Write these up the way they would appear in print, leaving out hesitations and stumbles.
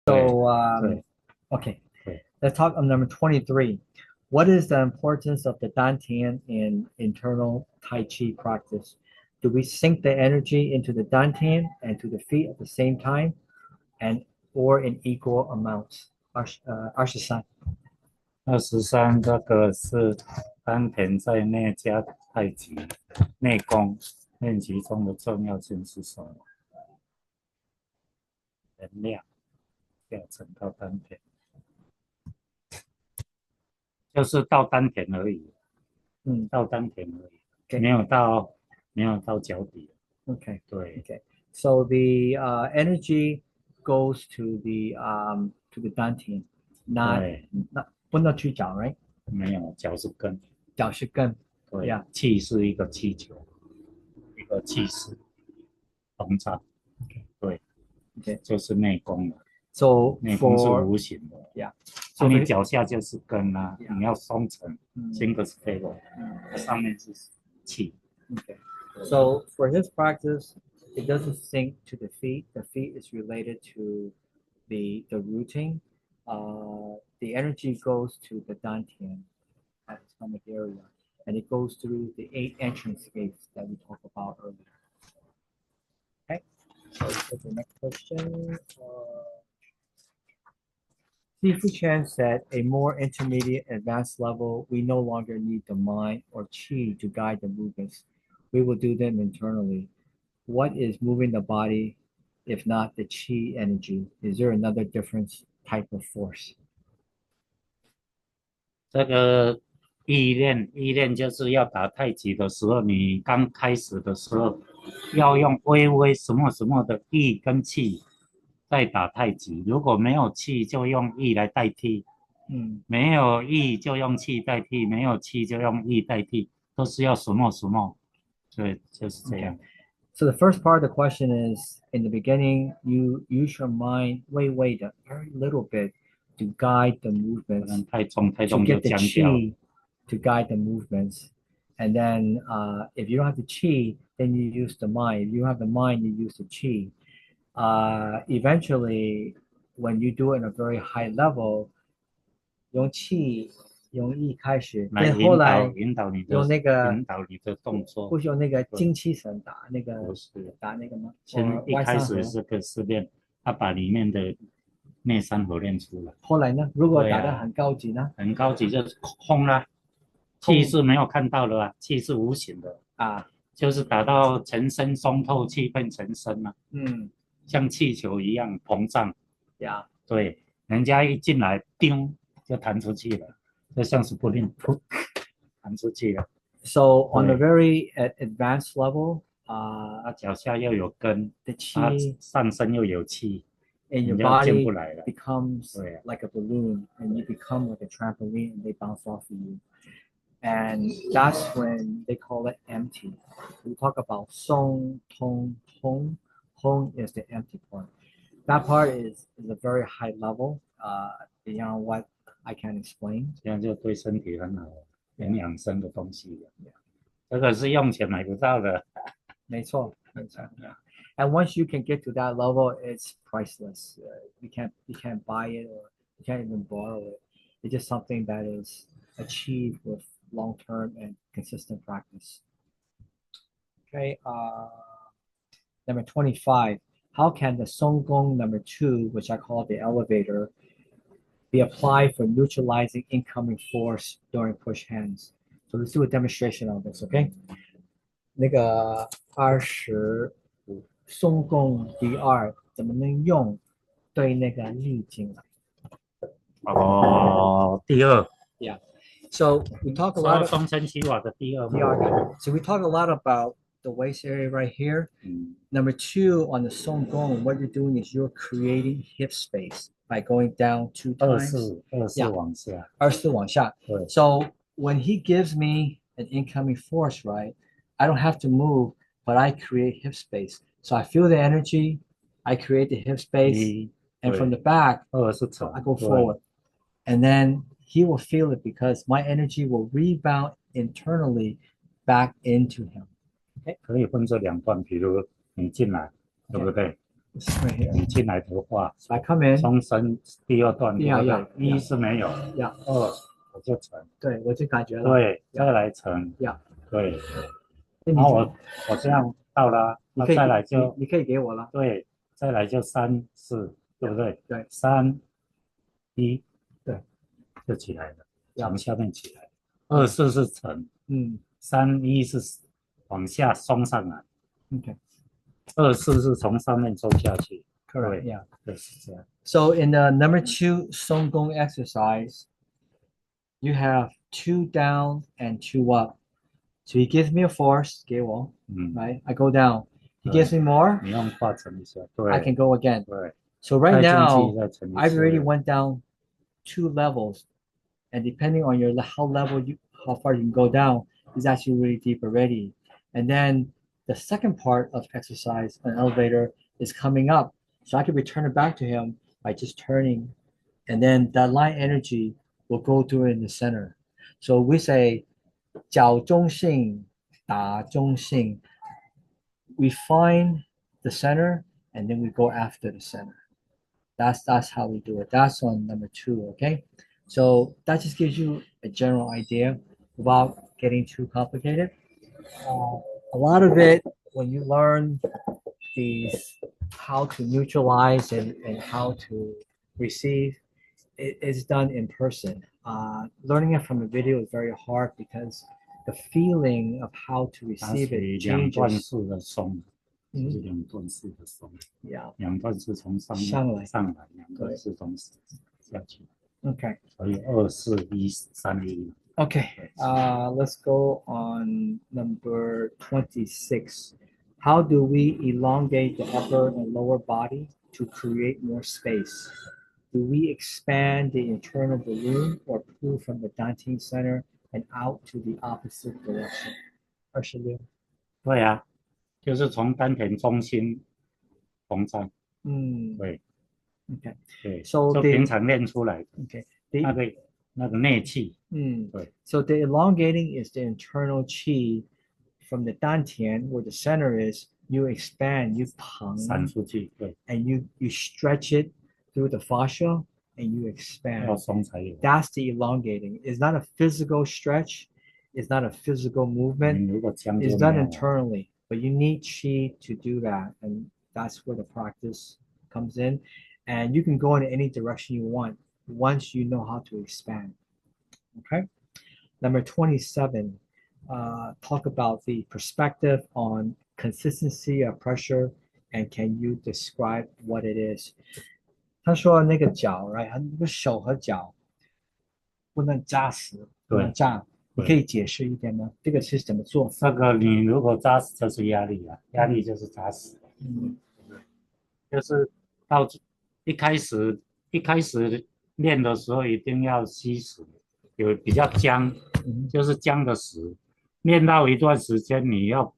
So, 对 okay, 对， let's talk on number 23. What is the importance of the dantian in internal Tai Chi practice? Do we sink the energy into the dantian and to the feet at the same time, and or in equal amounts? 23. 23这个是丹田在内家太极内功练习中的重要性是什么？能量下沉到丹田，就是到丹田而已，到丹田而已， Okay. 没有到脚底。Okay. 对 Okay. So the energy goes to the dantian, not 对， 不能去脚 right? 没有，脚是根。脚是根。对 Yeah. 气是一个气球，一个气势膨胀。对 Okay. 就是内功了。 So 内功是 for 无形的。 yeah. 所 So 以 for 你脚下就是根啊， Yeah. 你要松沉， single stable， 上面是气。 Okay. So for his practice, it doesn't sink to the feet. The feet is related to the rooting. The energy goes to the dantian at the stomach area, and it goes through the 8 entrance gates that we talked about earlier. Okay. So for the next question, Sifu Chen said, a more intermediate advanced level, we no longer need the mind or chi to guide the movements. We will do them internally. What is moving the body if not the chi energy? Is there another different type of force? 这个意念就是要打太极的时候，你刚开始的时候要用微微什么什么的意跟气在打太极，如果没有气就用意来代替，没有意就用气代替，没有气就用意代替，都是要什么什么，对，就是这样。 So the first part of the question is, in the beginning, you use your mind way, very little bit to guide the 不 movements, 能太重 to 就 get the 僵掉。 chi to guide the movements. And then if you don't have the chi, then you use the mind. If you have the mind, you use the chi. Eventually, when you do it in a very high level, 用气用意开始，来但后来引导你的用那个动作，不是用那个精气神打那个不是打那个吗？先一开始这个是练，他把里面的内三合练出来。后来呢？如果打得很高级呢？很高级就是空啦，气是没有看到的啊，气是无形的啊，就是打到全身松透，气变成身了。像气球一样膨胀。呀，对，人家一进来，叮就弹出去了，就像是不灵，噗，弹出去了。So on a very advanced level, 脚下又有根， the chi 上身又有气， and your 人家进 body 不来了。 becomes 对啊， like a balloon, and you become like a trampoline, and they bounce off of you. And that's when they call it empty. We talk about song, tong, hong. Hong is the empty part. That part is a very high level, beyond what I can explain. 这样就对身体很好，很养生的东西。这个是用钱买不到的。没错，没错。And once you can get to that level, it's priceless. You can't buy it, or you can't even borrow it. It's just something that is achieved with long-term and consistent practice. Okay, number 25. How can the Song Gong number 2, which I call the elevator, be applied for neutralizing incoming force during push hands? So let's do a demonstration of this, okay? 那个25松共第二怎么能用对那个力进来？第二。Yeah. So we talk a lot of 东升西瓦的第二。So we talk a lot about the waist area right here. Number 2 on the Song Gong, what you're doing is you're creating hip space by going down 2 times. 24往下。24往下。So when he gives me an incoming force, right, I don't have to move, but I create hip space. So I feel the energy, I create the hip space, and from the back, I go forward. And then he will feel it because my energy will rebound internally back into him. Okay? 可以分这两段，比如你进来，对不对？ It's right here. 你进来的话， So I come in. 松身第二段， Yeah, 对不 yeah, 对？一是没有， Yeah. 二我就沉，对，我就感觉了。对，再来沉， Yeah. 对，那然后我这样到了，那再来就你可以给我了。对，再来就3、4，对不对？对，3、1，对，就起来了， Yeah. 从下面起来。2、4是沉，3、1是往下松上来。Okay. 2、4是从上面松下去。 Correct. 对， Yeah. 对，是这样。 So in the number 2 Song Gong exercise, you have 2 down and 2 up. So he gives me a force, 给我 right? I go down. He gives me more. 你用画沉一下，对， I can go again. 对， So right 再 now, 进去再沉一 I've 次。 already went down 2 levels, and depending on how far you can go down, is actually really deep already. And then the second part of exercise, an elevator, is coming up. So I can return it back to him by just turning, and then that line energy will go through in the center. So we say 较中性打中性. We find the center and then we go after the center. That's how we do it. That's on number 2, okay? So that just gives you a general idea without getting too complicated. A lot of it, when you learn these, how to neutralize and how to receive, it is done in person. Learning it from a video is very hard because the feeling of how to receive it 两段 changes. 式的松，就是两段式的松。 Yeah. 两段是从上来，两段是从下去。 Okay. 所以2、4、1、3、1。 Okay. Let's go on number 26. How do we elongate the upper and lower body to create more space? Do we expand the internal balloon or pull from the dantian center and out to the opposite direction? 26. 对啊，就是从丹田中心膨胀。对。 Okay. 对， So 就平常练出来的。 Okay. 那个内气。对。 So the elongating is the internal qi from the dantian, where the center is. You expand, you 散出去，对。 and you stretch it through the fascia and you expand. 要松才有。 That's the elongating. It's not a physical stretch. It's not a physical movement. 如果僵就 It's done internally, but you need qi to do that, and that's where the practice comes in. And you can go in any direction you want once you know how to expand. Okay. Number 27. Talk about the perspective on consistency of pressure, and can you describe what it is? 他说那个脚 right 那个手和脚不能扎实，不能炸，你可以解释一点吗？这个是怎么做？这个你如果扎实就是压力啊，压力就是扎实。就是到一开始练的时候一定要吸实，有比较僵，就是僵的实。练到一段时间，你要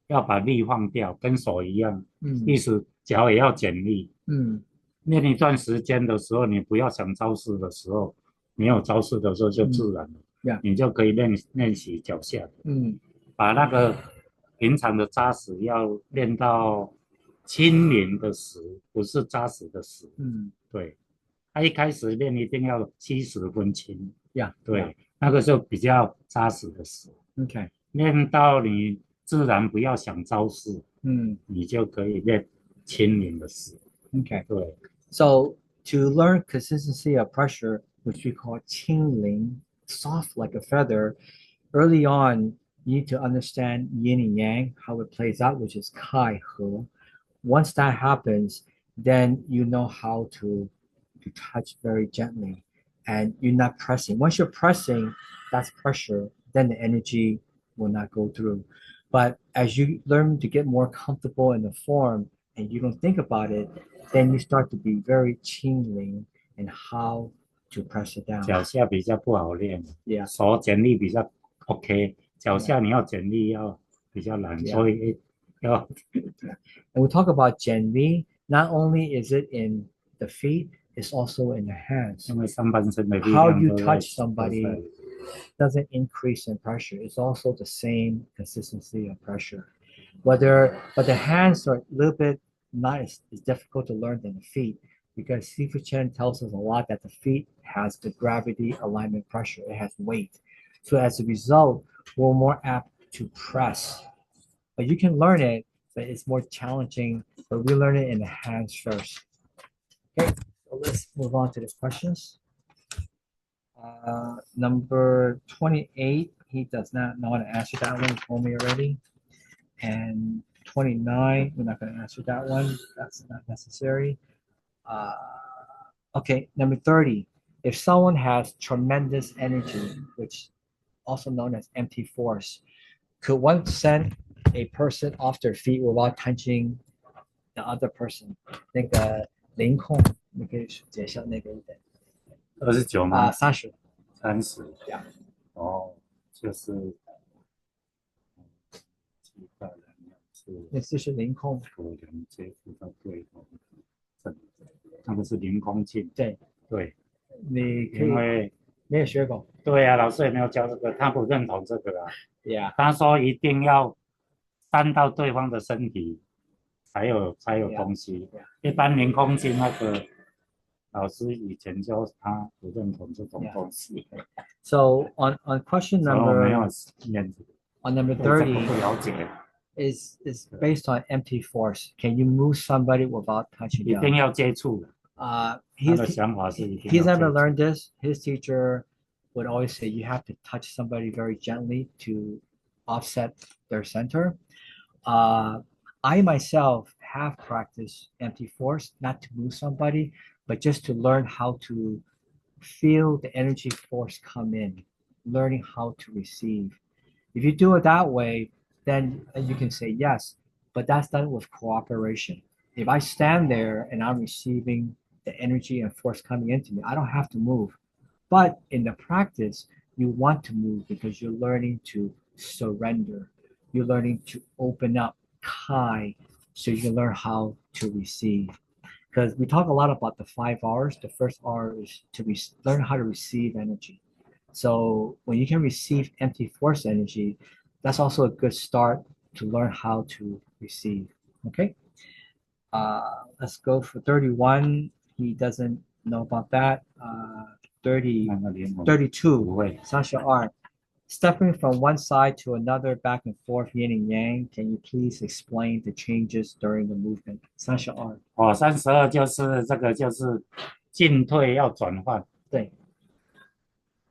把力放掉，跟手一样，意思脚也要减力。练一段时间的时候，你不要想招式的时候，没有招式的时候就自然了，你就可以练习脚下。把那个平常的扎实要练到轻灵的实，不是扎实的实。对，他一开始练一定要70分轻。对，那个就比较扎实的实。Okay. 练到你自然不要想招式，你就可以练轻灵的实。Okay. 对。So to learn consistency of pressure, which we call 轻灵, soft like a feather, early on, you need to understand yin and yang, how it plays out, which is kai, he. Once that happens, then you know how to touch very gently, and you're not pressing. Once you're pressing, that's pressure, then the energy will not go through. But as you learn to get more comfortable in the form and you don't think about it, then you start to be very 轻灵 in how to press it down. 脚下比较不好练， 手减力比较 OK， 脚下你要减力要比较难，所以要。And we talk about 减力, not only is it in the feet, it's also in the hands. 因为上半身的力量 How you touch somebody doesn't increase in pressure. It's also the same consistency of pressure. But the hands are a little bit not as difficult to learn than the feet, because Sifu Chen tells us a lot that the feet has the gravity, alignment, pressure. It has weight. So as a result, we're more apt to press. But you can learn it, but it's more challenging. But we learn it in the hands first. Okay, so let's move on to the questions. Number 28, he does not know how to answer that one. He told me already. And 29, we're not going to answer that one. That's not necessary. Okay, number 30. If someone has tremendous energy, which also known as empty force, could one send a person off their feet without touching the other person? 那个凌空，你可以解释那个一点。29吗？30。30。Yeah. 哦，就是那就是凌空。可能接触到对方，那个是凌空镜。对对，你可以因为没有学过。对啊，老师也没有教这个，他不认同这个啊。Yeah. 他说一定要沾到对方的身体，才有东西。一般凌空镜那个老师以前教他不认同这种东西。So on question number 没有面子。on number 30不了解。is based on empty force. Can you move somebody without touching them? 一定要接触。他的想法是 he's never learned this. His teacher would always say you have to touch somebody very gently to offset their center. I myself have practiced empty force, not to move somebody, but just to learn how to feel the energy force come in, learning how to receive. If you do it that way, then you can say yes, but that's done with cooperation. If I stand there and I'm receiving the energy and force coming into me, I don't have to move. But in the practice, you want to move because you're learning to surrender. You're learning to open up, kai, so you can learn how to receive. Because we talk a lot about the 5 R's. The first R is to learn how to receive energy. So when you can receive empty force energy, that's also a good start to learn how to receive. Okay. Let's go for 31. He doesn't know about that. 32. Sasha R. Stepping from one side to another, back and forth, yin and yang. Can you please explain the changes during the movement? Sasha R. 32就是这个，就是进退要转换，对，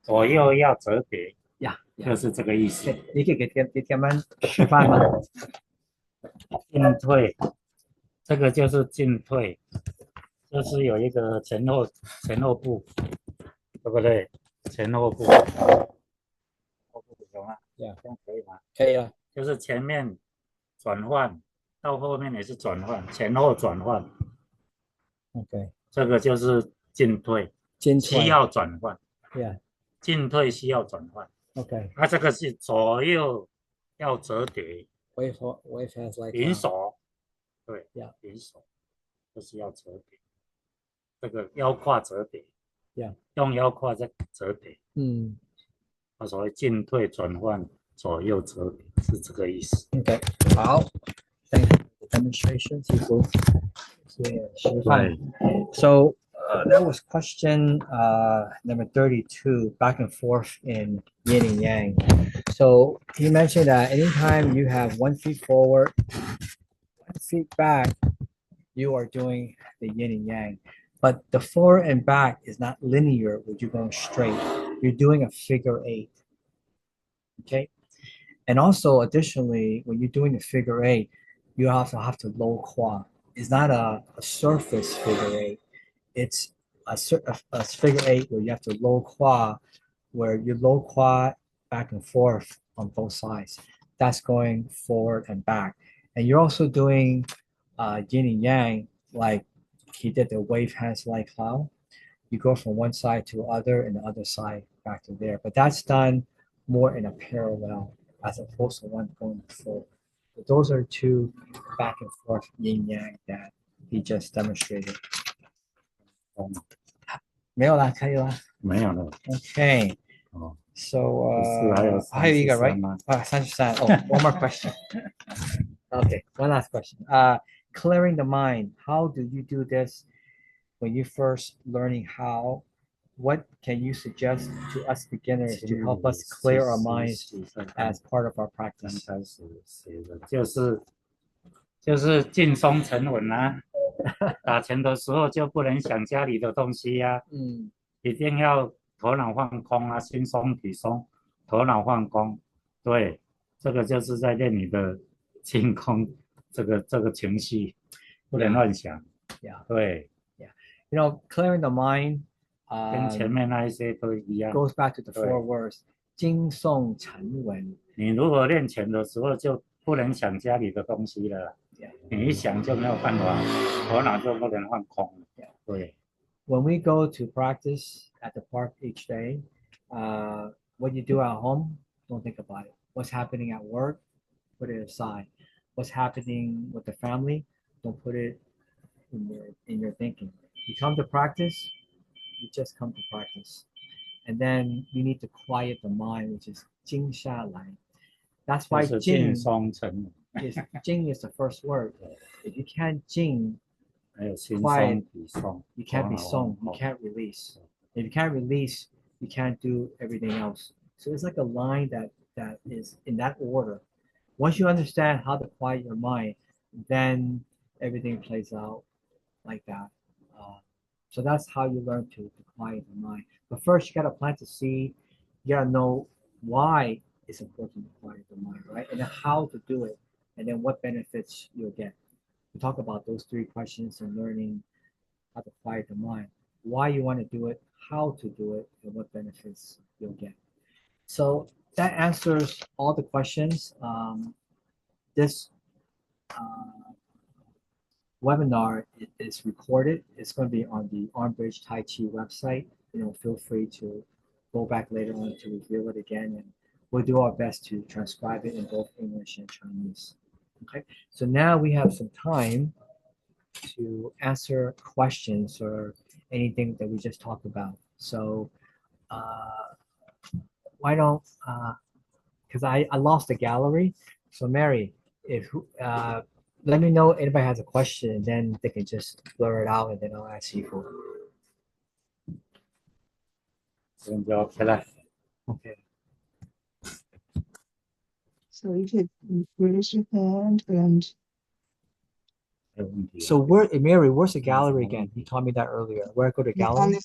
左右要折叠，就是这个意思。你可以给他们示范吗？进退，这个就是进退，就是有一个前后步，对不对？前后步。有吗？这样可以吗？可以了。就是前面转换，到后面也是转换，前后转换。OK， 这个就是进退，需要转换。Yeah， 进退需要转换。OK， 它这个是左右要折叠。Wave hands like 平手，对，平手，就是要折叠。这个腰胯折叠。用腰胯在折叠。所谓进退转换，左右折叠是这个意思。OK， 好 ，Thank you for the demonstration， 师傅，谢谢示范。So that was question number 32, back and forth in yin and yang. So he mentioned that anytime you have 1 foot forward, 1 foot back, you are doing the yin and yang. But the forward and back is not linear with you going straight. You're doing a figure 8. Okay. And also, additionally, when you're doing the figure 8, you also have to low qua. It's not a surface figure 8. It's a figure 8 where you have to low qua, where you low qua back and forth on both sides. That's going forward and back. And you're also doing yin and yang, like he did the wave hands like how. You go from one side to the other and the other side back to there. But that's done more in a parallel as opposed to one going forward. But those are 2 back and forth yin yang that he just demonstrated. 没有啦，可以啦。没有了。Okay. So 还有一个 right? 33. Oh, one more question. Okay, one last question. clearing the mind. How do you do this when you first learning how? What can you suggest to us beginners to help us clear our minds as part of our practice? 就是静松沉稳啊，打拳的时候就不能想家里的东西啊，一定要头脑放空啊，心松体松，头脑放空，对，这个就是在练你的清空这个情绪，不能乱想，对， You know, clearing the mind 跟前面那一些都一样 goes back to the four words 精松沉稳。你如果练拳的时候就不能想家里的东西了，你一想就没有办法，头脑就不能放空，对。When we go to practice at the park each day, what you do at home, don't think about it. What's happening at work, put it aside. What's happening with the family, don't put it in your thinking. You come to practice, you just come to practice. And then you need to quiet the mind, which is 静下来. That's why Jing is the first word. If you can't Jing, quiet, you can't be song, you can't release. If you can't release, you can't do everything else. So it's like a line that is in that order. Once you understand how to quiet your mind, then everything plays out like that. So that's how you learn to quiet the mind. But first, you got to plant the seed. You got to know why it's important to quiet the mind, right? And then how to do it, and then what benefits you'll get. We talk about those three questions and learning how to quiet the mind. Why you want to do it, how to do it, and what benefits you'll get. So that answers all the questions. This webinar is recorded. It's going to be on the Armbridge Tai Chi website. Feel free to go back later on to review it again, and we'll do our best to transcribe it in both English and Chinese. Okay, so now we have some time to answer questions or anything that we just talked about. So why don't, because I lost the gallery. So Mary, if let me know if anybody has a question, and then they can just blur it out, and then I'll ask you for. Okay. So you could raise your hand and. So Mary, where's the gallery again? You told me that earlier. Where I go to gallery?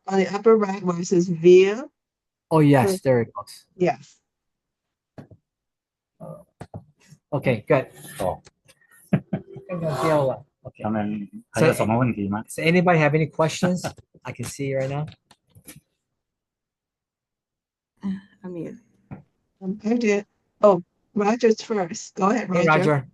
On the upper right where it says via. Oh yes, there it goes. Yes. Okay, good. Okay. So anybody have any questions? I can see you right now. I'm here. I did. Oh, Roger's first. Go ahead, Roger. Hey, Roger.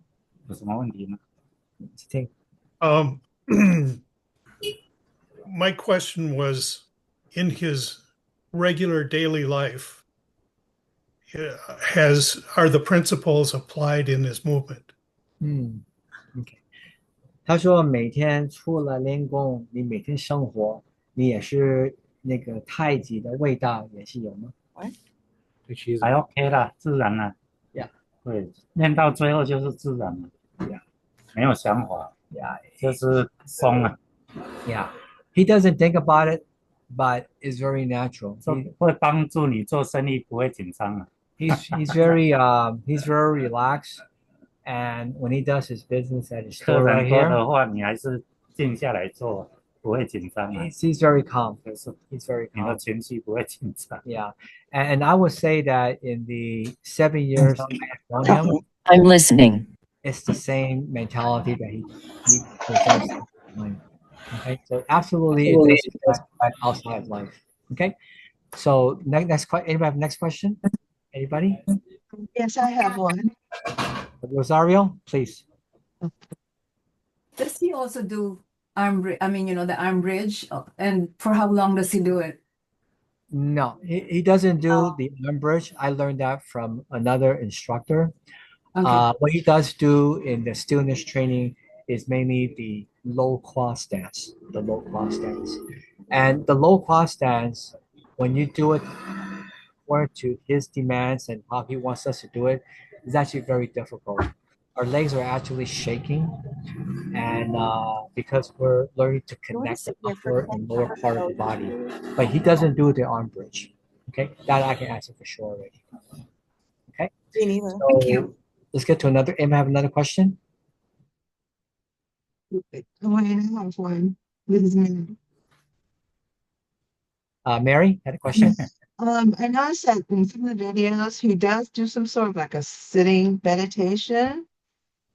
My question was, in his regular daily life, are the principles applied in this movement? OK. 他说每天除了练功，你每天生活，你也是那个太极的味道也是有吗？还 OK 啦，自然啦。Yeah. 对，练到最后就是自然了。Yeah. 没有想法。Yeah. 就是松了。Yeah. He doesn't think about it, but it's very natural. 会帮助你做生意不会紧张了。He's very relaxed, and when he does his business at his store right here, 客人多的话，你还是静下来做，不会紧张啊。He's very calm. 就是 He's very calm. 你的情绪不会紧张。Yeah, and I would say that in the 7 years I have known him, I'm listening. It's the same mentality that he presents. Okay, so absolutely, it does outside life. Okay, so next question. Anybody have next question? Anybody? Yes, I have one. Rosario, please. Does he also do arm? I mean, the arm bridge, and for how long does he do it? No, he doesn't do the arm bridge. I learned that from another instructor. Okay. What he does do in the stillness training is mainly the low cross stance, And the low cross stance, when you do it according to his demands and how he wants us to do it, is actually very difficult. our legs are actually shaking, and because we're learning to connect the upper and lower part of the body, but he doesn't do the arm bridge. Okay, that I can answer for sure already. Okay, so Thank you. let's get to another. Emma, have another question? I have one. This is me. Mary had a question. I noticed that in some of the videos, he does do some sort of like a sitting meditation.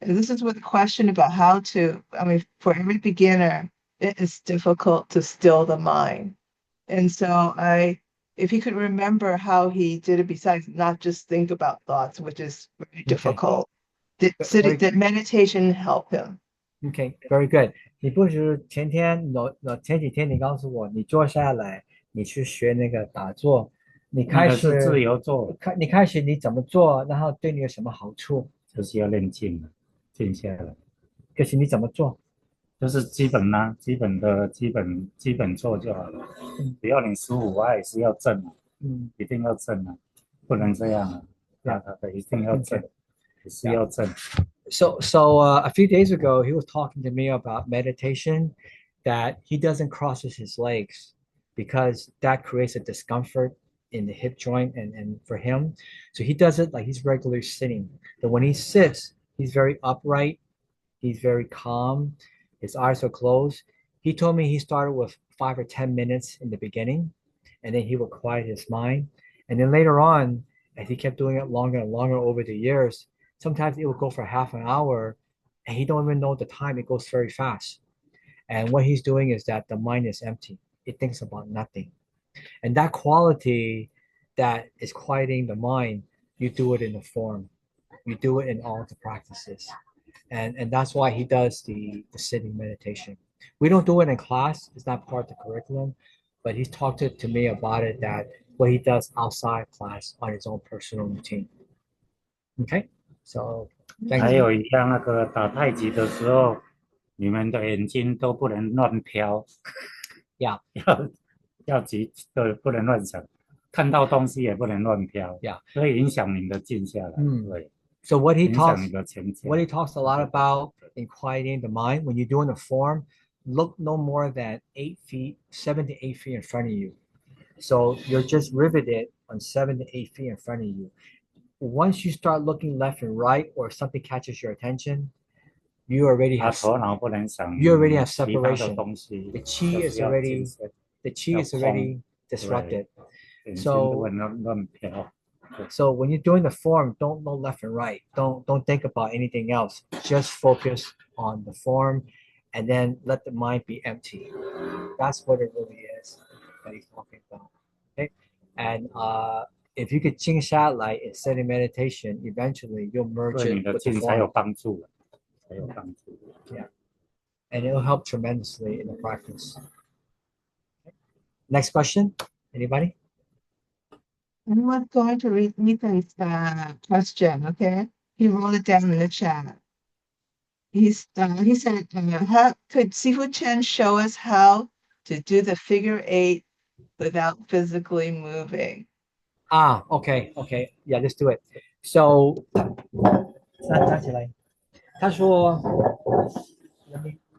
And this is with a question about how to, I mean, for every beginner, it is difficult to still the mind. And so if he could remember how he did it besides not just think about thoughts, which is very difficult, did meditation help him? Okay, very good. 你不是前几天你告诉我，你坐下来，你去学那个打坐，你开始那个是自由做，你开始你怎么做，然后对你有什么好处？就是要练静了，静下来，可是你怎么做？就是基本啦，基本做就好了。只要你15还是要正啊，一定要正啊，不能这样啊，一定要正，也是要正。So a few days ago, he was talking to me about meditation, that he doesn't cross his legs because that creates a discomfort in the hip joint and for him. So he does it like he's regularly sitting. But when he sits, he's very upright. He's very calm. His eyes are closed. He told me he started with 5 or 10 minutes in the beginning, and then he would quiet his mind. And then later on, as he kept doing it longer and longer over the years, sometimes it would go for half an hour and he don't even know the time. It goes very fast. And what he's doing is that the mind is empty. It thinks about nothing. And that quality that is quieting the mind, you do it in the form. You do it in all the practices. And that's why he does the sitting meditation. We don't do it in class. It's not part of the curriculum. But he's talked to me about it, that what he does outside class on his own personal routine. Okay? So, 还有一样，那个打太极的时候，你们的眼睛都不能乱飘，要集，不能乱想，看到东西也不能乱飘，会影响你的静下来。对。So what he talks a lot about in quieting the mind, when you're doing the form, look no more than 7 to 8 feet in front of you. So you're just riveted on 7 to 8 feet in front of you. Once you start looking left and right, or something catches your attention, you already have separation. The chi is already disrupted. So when you're doing the form, don't look left and right. Don't think about anything else. Just focus on the form, and then let the mind be empty. That's what it really is that he's talking about. Okay, and if you could 静下来 and sit in meditation, eventually you'll merge it with the form. Yeah, and it'll help tremendously in the practice. Okay. Next question, anybody? Anyone's going to read Ethan's question, okay? He wrote it down in the chat. He said, could Sifu Chen show us how to do the figure 8 without physically moving? Okay. Yeah, let's do it. So, 他说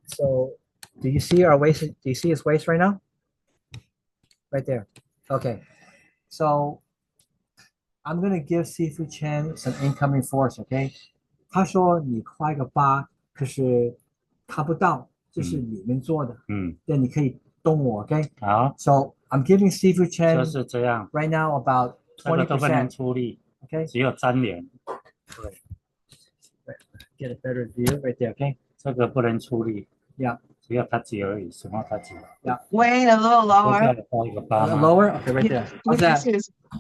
so do you see our waist? Do you see his waist right now? Right there. Okay. So I'm gonna give Sifu Chen some incoming force, okay? 他说你画一个8，可是看不到，这是里面做的。对，你可以动我 ，okay? 好。So I'm giving Sifu Chen 就是这样 right now about 20%. 都不能出力 ，okay? 只有粘连。对。Get a better view right there, okay? 这个不能出力。Yeah. 只有他挤而已，什么他挤。Yeah. Wait a little lower. Lower? Okay, right there. How's that?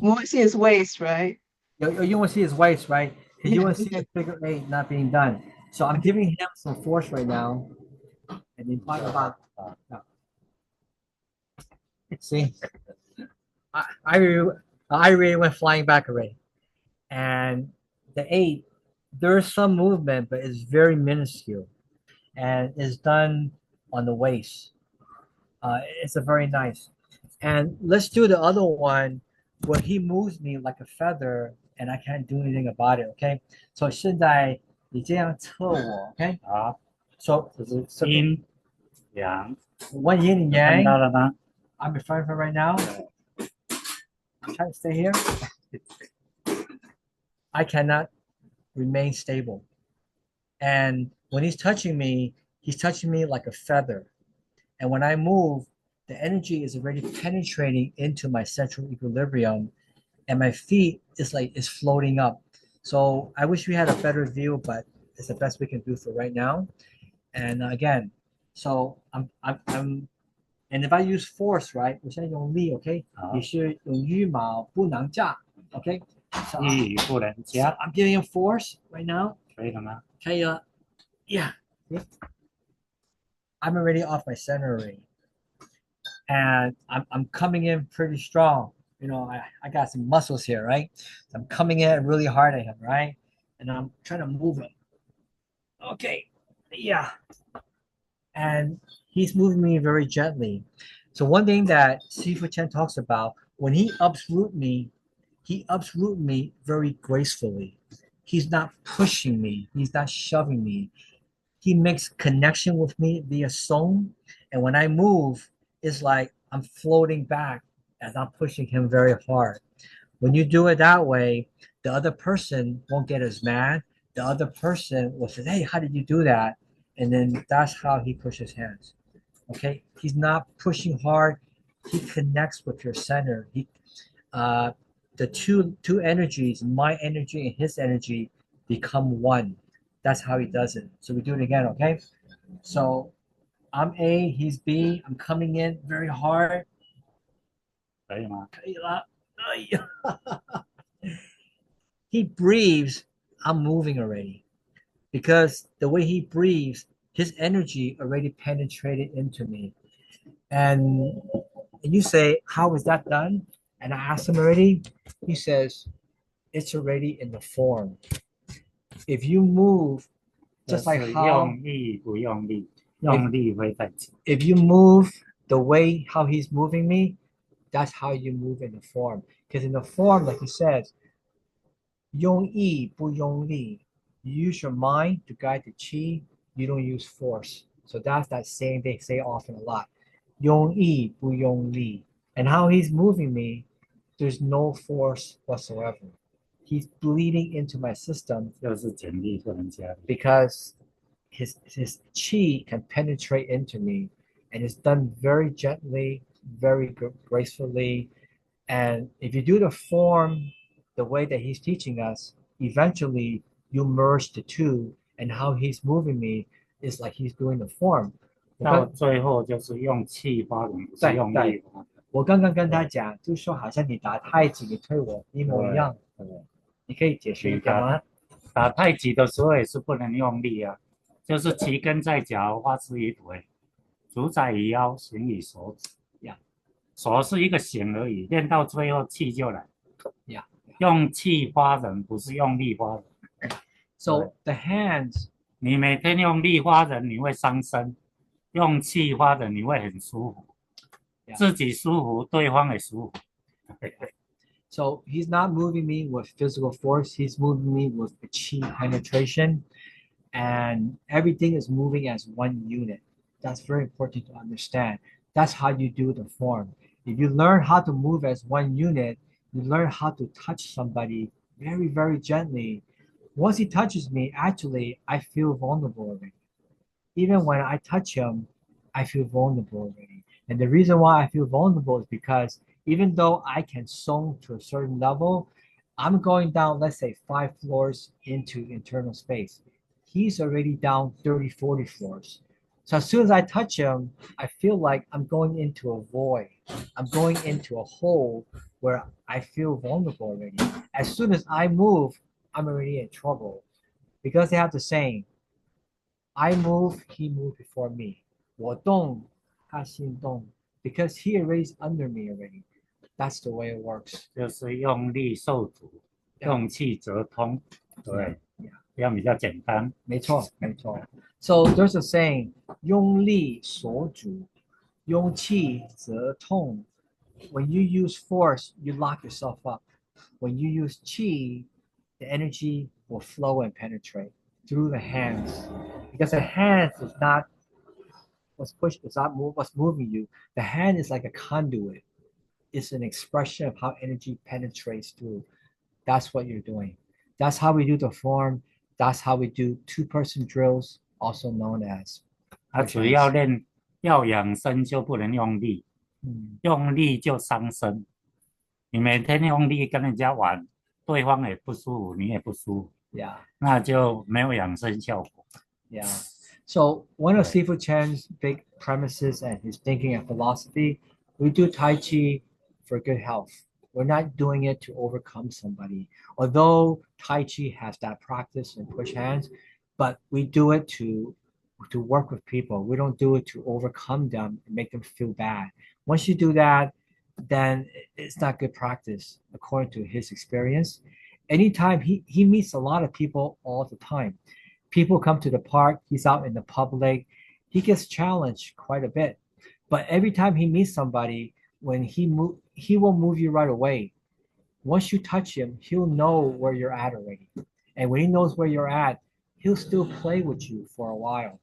We want to see his waist, right? You want to see his waist, right? You want to see the figure 8 not being done. So I'm giving him some force right now. And then talk about see, I really went flying back already. And the 8, there's some movement, but it's very minuscule. And it's done on the waist. It's a very nice. And let's do the other one where he moves me like a feather and I can't do anything about it, okay? So 现在你这样测我 ，OK？ 好， So 这是阴阳， one yin and 看到 yang. 了吗？ I'm in front of him right now. I'm trying to stay here. I cannot remain stable. And when he's touching me like a feather. And when I move, the energy is already penetrating into my central equilibrium, and my feet is floating up. So I wish we had a better view, but it's the best we can do for right now. And again, so I'm and if I use force, right? 我现在用力 ，OK？ 好。也是用羽毛不能架 ，OK？ So 力不能加， I'm giving him force right now. 可以了吗？可以了 Yeah. I'm already off my center already. And I'm coming in pretty strong. You know, I got some muscles here, right? So I'm coming in really hard at him, right? And I'm trying to move him. Okay. Yeah. And he's moving me very gently. So one thing that Sifu Chen talks about, when he uproot me very gracefully. He's not pushing me. He's not shoving me. He makes connection with me via song. And when I move, it's like I'm floating back as I'm pushing him very hard. When you do it that way, the other person won't get as mad. The other person will say, hey, how did you do that? And then that's how he pushes hands. Okay? He's not pushing hard. He connects with your center. The two energies, my energy and his energy, become one. That's how he does it. So we do it again, okay? So I'm A, he's B. I'm coming in very hard. 可以吗？可以了。He breathes, I'm moving already. Because the way he breathes, his energy already penetrated into me. And you say, how is that done? And I asked him already. He says, it's already in the form. If you move, 就 just 是 like how 用力不用力，用力会在起。 if you move the way how he's moving me, that's how you move in the form. Because in the form, like he says, 用意不用力. You use your mind to guide the chi. You don't use force. So that's that saying they say often a lot. 用意不用力. And how he's moving me, there's no force whatsoever. He's bleeding into my system 就是减力不能加力。 because his chi can penetrate into me, and it's done very gently, very gracefully. And if you do the form the way that he's teaching us, eventually you merge the two, and how he's moving me is like he's doing the form. 到最后就是用气发人，不是用力发人。我刚刚跟他讲，就说好像你打太极，你推我一模一样。你可以解释一下吗？打太极的时候也是不能用力啊，就是齐根在脚，花枝于腿，足在于腰，形于手指。手是一个形而已，练到最后气就来。用气发人，不是用力发人。So the hands， 你每天用力发人，你会伤身；用气发人，你会很舒服。自己舒服，对方也舒服。So he's not moving me with physical force. He's moving me with the chi penetration, and everything is moving as one unit. That's very important to understand. That's how you do the form. If you learn how to move as one unit, you learn how to touch somebody very, very gently. Once he touches me, actually, I feel vulnerable already. Even when I touch him, I feel vulnerable already. And the reason why I feel vulnerable is because even though I can song to a certain level, I'm going down, let's say 5 floors into internal space. He's already down 30, 40 floors. So as soon as I touch him, I feel like I'm going into a void. I'm going into a hole where I feel vulnerable already. As soon as I move, I'm already in trouble. Because they have the saying, I move, he moved before me. 我动，他心动. Because he already is under me already. That's the way it works. 就是用力受阻，用气则通。对，这样比较简单。没错，没错。So there's a saying, 用力所阻，用气则通. When you use force, you lock yourself up. When you use chi, the energy will flow and penetrate. through the hands, because the hands is not what's moving you. The hand is like a conduit. It's an expression of how energy penetrates through. That's what you're doing. That's how we do the form. That's how we do two-person drills, also known as. 主要练要养生就不能用力，用力就伤身。你每天用力跟人家玩，对方也不舒服，你也不舒服。Yeah. 那就没有养生效果。Yeah. So one of Sifu Chen's big premises and his thinking and philosophy, we do Tai Chi for good health. We're not doing it to overcome somebody. Although Tai Chi has that practice and push hands, but we do it to work with people. We don't do it to overcome them and make them feel bad. Once you do that, then it's not good practice, according to his experience. Anytime he meets a lot of people all the time. People come to the park, he's out in the public, he gets challenged quite a bit. But every time he meets somebody, when he won't move you right away. Once you touch him, he'll know where you're at already. And when he knows where you're at, he'll still play with you for a while.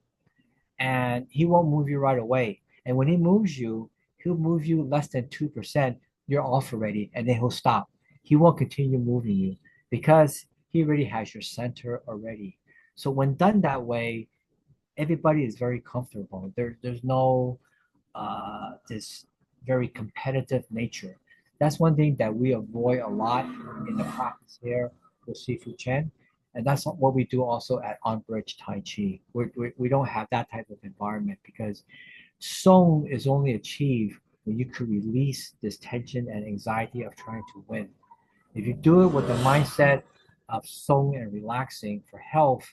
And he won't move you right away. And when he moves you, he'll move you less than 2%. You're off already, and then he'll stop. He won't continue moving you because he already has your center already. So when done that way, everybody is very comfortable. There's no this very competitive nature. That's one thing that we avoid a lot in the practice here with Sifu Chen. And that's what we do also at On-Bridge Tai Chi. We don't have that type of environment because Song is only achieved when you could release this tension and anxiety of trying to win. If you do it with the mindset of Song and relaxing for health,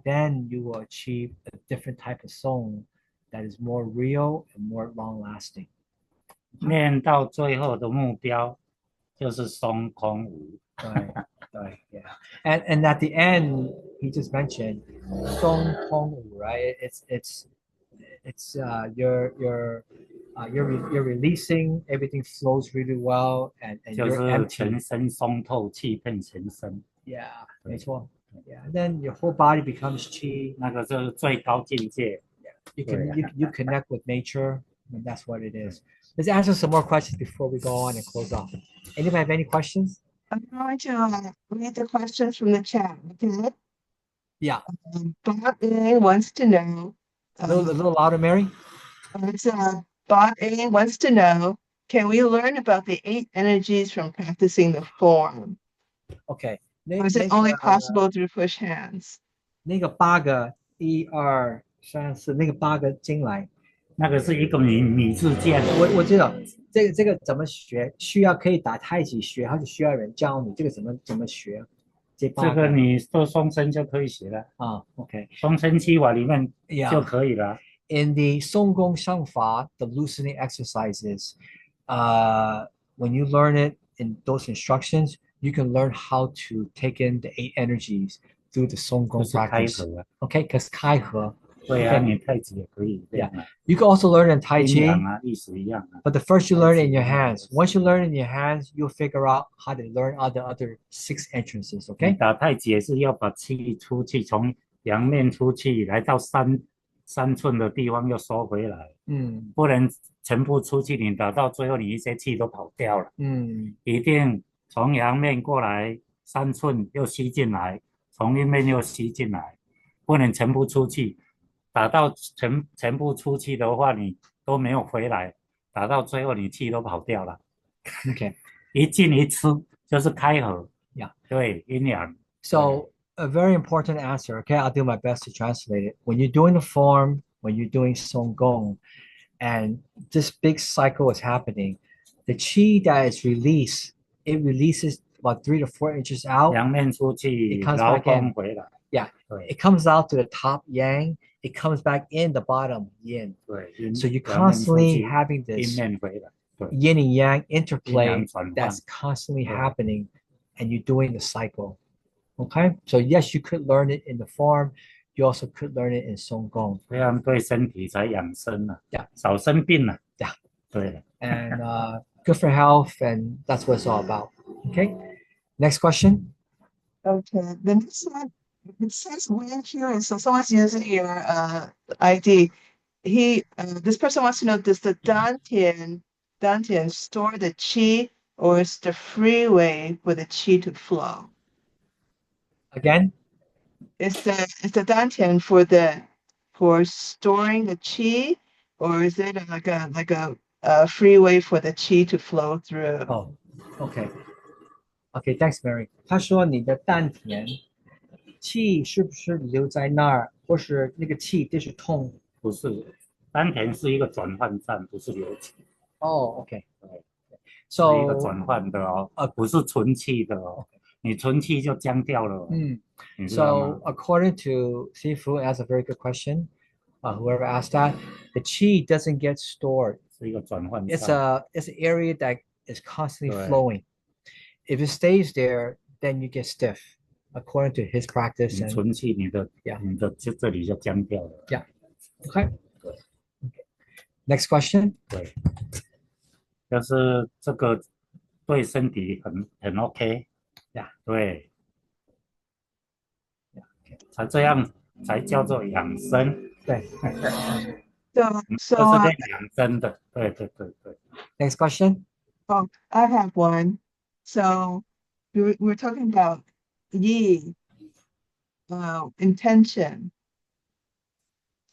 then you will achieve a different type of Song that is more real and more long-lasting. 练到最后的目标就是松空无。对, yeah. And at the end, he just mentioned Song Kong Wu, right? It's you're releasing, everything flows really well, and 就 you're 是 empty. 全身松透，气遍全身。Yeah, 没错. Yeah, and then your whole body becomes qi. 那个就是最高境界。You connect with nature, and that's what it is. Let's answer some more questions before we go on and close off. Anybody have any questions? I'm going to read the questions from the chat. Okay. Yeah. Bob A wants to know. A little louder, Mary. Bob A wants to know, can we learn about the 8 energies from practicing the form? Okay. Or is it only possible through push hands? 那个8个1、2、3、4那个8个进来，那个是一个米字键。我知道这个怎么学，需要可以打太极学，还是需要人教你这个怎么学？这个你做松身就可以学了啊。OK， 松身7法里面就可以了。In the 松功上法, the loosening exercises, when you learn it in those instructions, you can learn how to take in the 8 energies through the 松功 practice. Okay, because 开合。对啊，你太极也可以。Yeah, you can also learn in Tai Chi. 意思一样。But the first you learn it in your hands. Once you learn it in your hands, you'll figure out how to learn other 6 entrances. Okay. 打太极也是要把气出去，从阳面出去，来到3寸的地方又收回来。不能全部出去，你打到最后，你一些气都跑掉了。一定从阳面过来3寸又吸进来，从阴面又吸进来，不能全部出去。打到全部出去的话，你都没有回来，打到最后你气都跑掉了。Okay. 一进一出就是开合。Yeah. 对，阴阳。So a very important answer. Okay, I'll do my best to translate it. When you're doing the form, when you're doing Song Gong, and this big cycle is happening, the qi that is released, it releases about 3 to 4 inches out. 阳面出去，劳宫回来。Yeah, it comes out to the top yang. It comes back in the bottom yin. So you're constantly having this yin and yang interplay that's constantly happening, and you're doing the cycle. Okay, so yes, you could learn it in the form. You also could learn it in Song Gong. 这样对身体才养生了。Yeah. 少生病了。Yeah. 对。And good for health, and that's what it's all about. Okay. Next question. Okay. The next one It says we're curious. So someone's using your ID. This person wants to know, does the dantian store the chi, or is the freeway for the chi to flow? Again, Is the dantian for storing the chi, or is it like a freeway for the chi to flow through? oh, okay. Okay, thanks, Mary. 他说你的丹田气是不是留在那儿，或是那个气就是痛？不是，丹田是一个转换站，不是流气。哦，OK，是一个转换的哦，不是纯气的哦。你纯气就僵掉了哦。So according to Sifu, that's a very good question. Whoever asked that, the chi doesn't get stored. 是一个转换站。It's an area that is constantly flowing. If it stays there, then you get stiff. According to his practice, 你纯气，你的这里就僵掉了。Yeah. Okay. Next question. 对，就是这个对身体很 OK。Yeah. 对。才这样才叫做养生。对。So 这是练养生的。对。Next question. Oh, I have one. So we're talking about yi, intention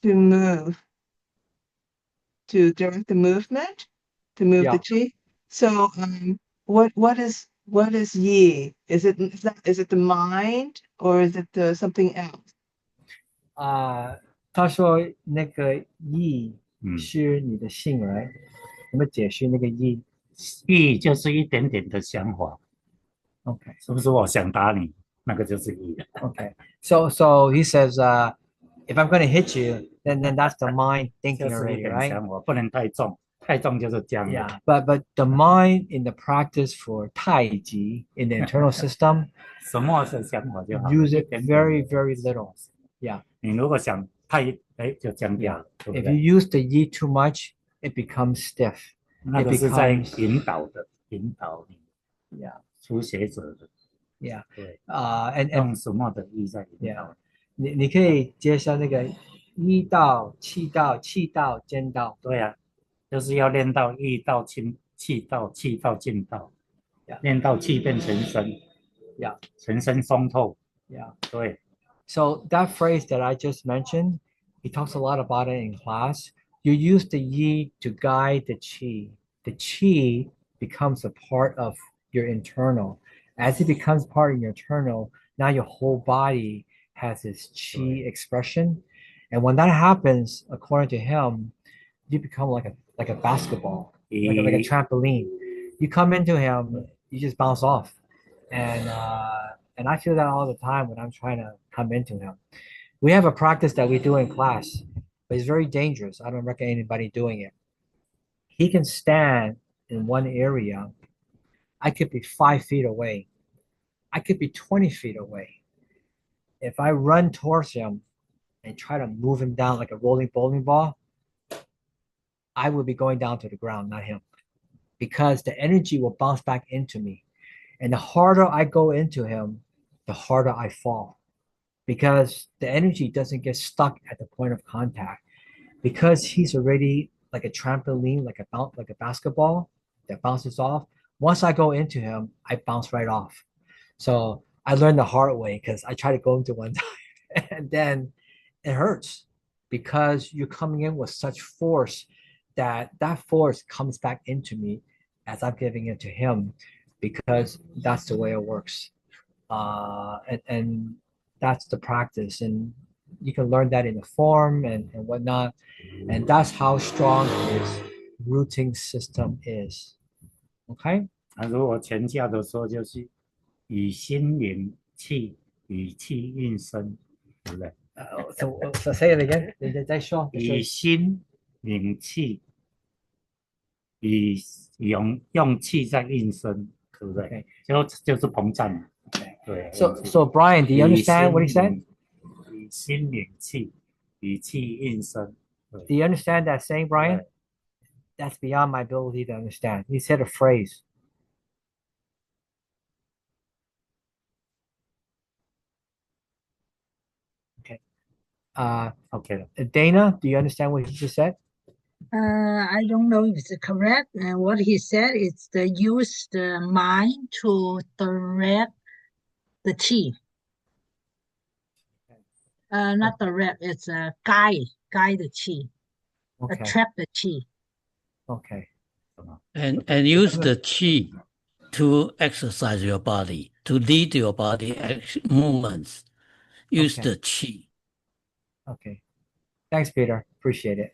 to move, to direct the movement, to move the chi. So what is yi? Is it the mind, or is it something else? 他说那个意是你的性来，有没有解释那个意？意就是一点点的想法。OK， 是不是我想打你？那个就是意。OK， so he says, if I'm going to hit you, then that's the mind thinking already, right? 想法不能太重，太重就是僵。Yeah, but the mind in the practice for Taiji in the internal system, 什么是想法就好 use it very, very little. Yeah. 你如果想就僵掉了，对不 If 对？ you use the yi too much, it becomes stiff. 那个是在引导你。Yeah. 初学者的。Yeah. 对。and 用什么的意在引导？你可以接受那个一道、气道、气道、间道。对啊，就是要练到意道、气道、气道、劲道，练到气变全身，全身松透。对。So that phrase that I just mentioned, he talks a lot about it in class. You use the yi to guide the qi. The qi becomes a part of your internal. As it becomes part of your internal, now your whole body has this qi expression. And when that happens, according to him, you become like a basketball, like a trampoline. You come into him, you just bounce off. And I feel that all the time when I'm trying to come into him. We have a practice that we do in class, but it's very dangerous. I don't recommend anybody doing it. He can stand in one area. I could be 5 feet away. I could be 20 feet away. If I run towards him and try to move him down like a rolling bowling ball, I will be going down to the ground, not him, because the energy will bounce back into me. And the harder I go into him, the harder I fall, because the energy doesn't get stuck at the point of contact, because he's already like a trampoline, like a basketball that bounces off. Once I go into him, I bounce right off. So I learned the hard way, because I tried to go into one time and then it hurts, because you're coming in with such force that force comes back into me as I'm giving it to him, because that's the way it works. And that's the practice, and you can learn that in the form and whatnot, and that's how strong his rooting system is. Okay. 那如果拳架的时候，就是以心领气，以气运身，对不对？ So say it again. 再说。以心领气，用气在运身，对不对？ 就是膨胀。对。So Brian, do you understand what he said? 以心领气，以气运身。 Do you understand that saying, Brian? That's beyond my ability to understand. He said a phrase. OK 了。Dana, do you understand what he just said? I don't know if it's correct. What he said is to use the mind to direct the chi. Not direct, it's guide the chi, Okay. attract the chi. Okay. And use the chi to exercise your body, to lead your body movements. Use Okay. the chi. Okay. Thanks, Peter. Appreciate it.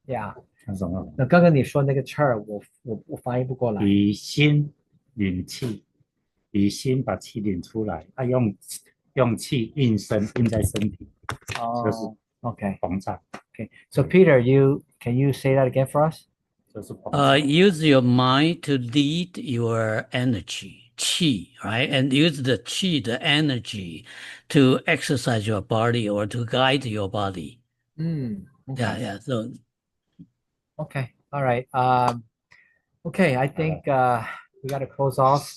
Yeah. 那什么？那刚刚你说那个 term 我翻译不过来。以心领气，以心把气领出来，用气运身，运在身体，就是 Okay. 膨胀， Okay. So Peter, can you say that again for us? 就是膨胀。 Use your mind to lead your energy, chi, right? And use the chi, the energy, to exercise your body or to guide your body. Okay. Yeah. So, Okay. All right. Okay. I think we got to close off.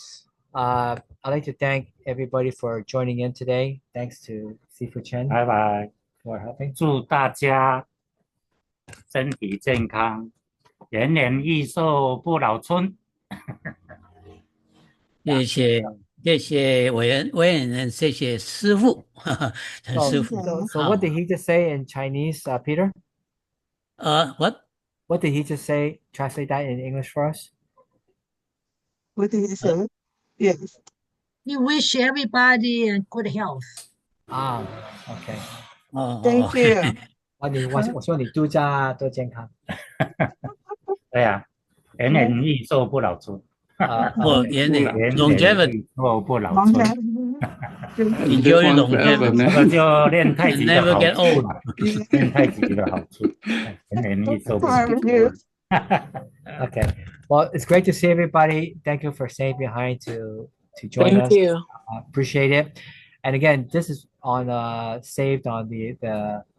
I'd like to thank everybody for joining in today. Thanks to Sifu Chen 拜拜， for helping. 祝大家身体健康，延年益寿，不老春。谢谢委员，谢谢师傅，陈师傅。 So what did he just say in Chinese, Peter? What? What did he just say? Translate that in English for us. What did he say? Yes. We wish everybody good health. Okay. Thank you. 我说你度假多健康。对呀，延年益寿，不老春。longevity 不老春。 Enjoy longevity. 这个就练太极的好 Never get 处 old. 了，练太极的好处，延年益寿不老 Sorry, 春 you.。Okay. Well, it's great to see everybody. Thank you for staying behind to join us. Thank you. Appreciate it. And again, this is on saved on the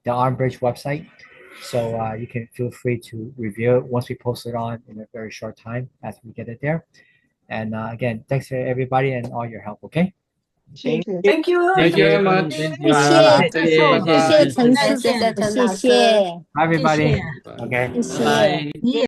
Armbridge website, so you can feel free to review it once we post it on in a very short time as we get it there. And again, thanks to everybody and all your help. Okay. Thank you. Thank you. Thank you very much. 谢谢陈师傅，谢谢。 Bye, everybody. 谢谢。 OK。谢谢。